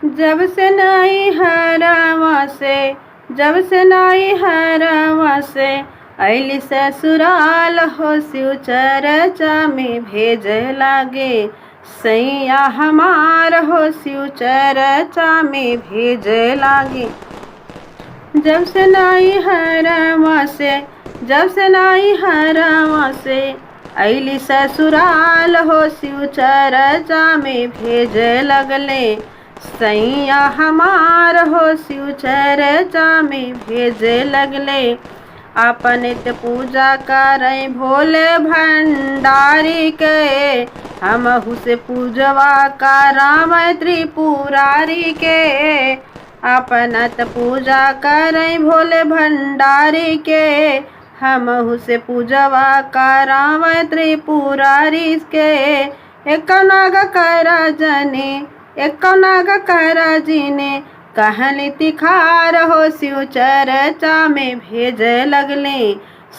जब से नाई हरवा से जब से नाई हरवा से अली ससुराल हो शिव चर्चा में भेज लागे सैया हमार हो शिव चर्चा में भेज लागे। जब से नाई हरवा से जब से नाई हरवा से अली ससुराल हो शिव चर्चा में भेज लगले सैया हमार हो शिव चर्चा में भेज लगले। अपन नित्य पूजा करे भोले भंडारी के हमहु से पूजवा कराम त्रिपुरारी के। अपनत पूजा करे भोले भंडारी के हमहु से पूजवा कराम त्रिपुरारी के। एक नाग करा जने एक नाग करा जीने कहली तिखार हो शिव चर्चा में भेज लगले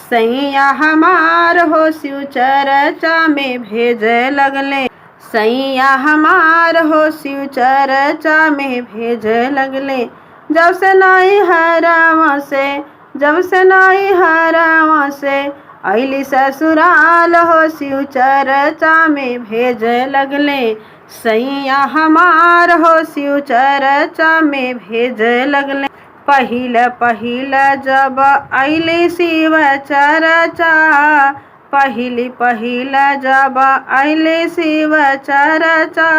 सैया हमार हो शिव चर्चा में भेज लगले सैया हमार हो शिव चर्चा में भेज लगले। जब से नाई हरवा से जब से नाई हरवा से अली ससुराल हो शिव चर्चा में भेज लगले सैया हमार हो शिव चर्चा में भेज लगले। पहिल पहिल जब अली शिव चर्चा पहिल जब अली शिव चर्चा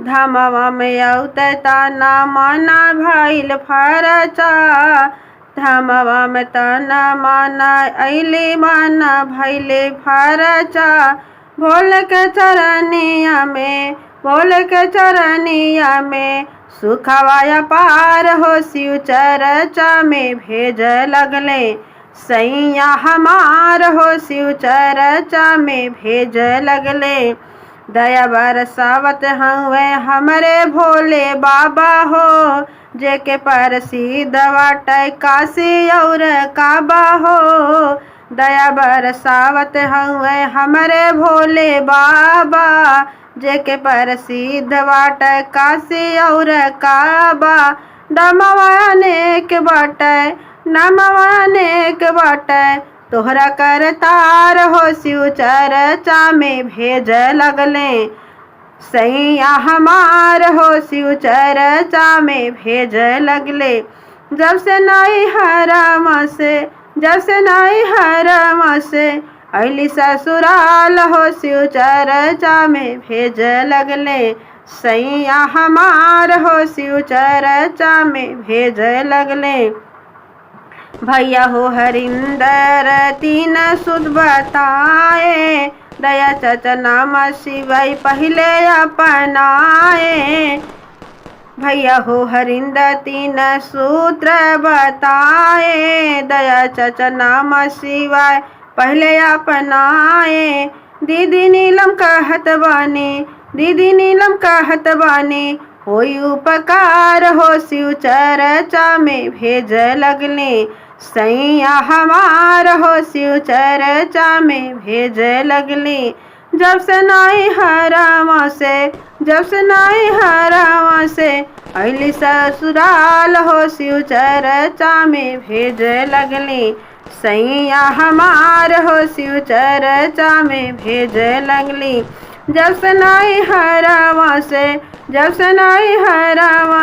धमवा में औते ताना माना भइल फरचा। धमवा में ताना माना अली माना भइले फरचा। भोले के चरनिया में भोले के चरनिया में सुखवाया पार हो शिव चर्चा में भेज लगले सैया हमार हो शिव चर्चा में भेज लगले। दया बरसावत हुए हमरे भोले बाबा हो जेके प्रसिद्ध बाटे काशी और काबा हो। दया बरसावत हुए हमरे भोले बाबा जेके प्रसिद्ध बाटे काशी और काबा। नमवाने के बाटे तोहरा करतार हो शिव चर्चा में भेज लगले सैया हमार हो शिव चर्चा में भेज लगले। जब से नाई हरवा से जब से नाई हरवा से अली ससुराल हो शिव चर्चा में भेज लगले सैया हमार हो शिव चर्चा में भेज लगले। भैया हो हरिंदर तीन सुध बताए दया चाचा नाम शिवाय पहले अपनाए। भैया हो हरिंदर तीन सूत्र बताए दया चाचा नाम शिवाय पहले अपनाए। दीदी नीलम कहत बानी होई उपकार हो शिव चर्चा में भेज लगले सैया हमार हो शिव चर्चा में भेज लगले। जब से नाई हरवा से अली ससुराल हो शिव चर्चा में भेज लगले सैया हमार हो शिव चर्चा में भेज लगली। जब से नाई हरवा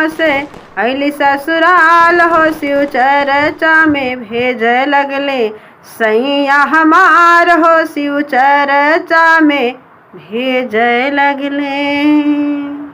से अली ससुराल हो शिव चर्चा में भेज लगले सैया हमार हो शिव चर्चा में भेज लगले।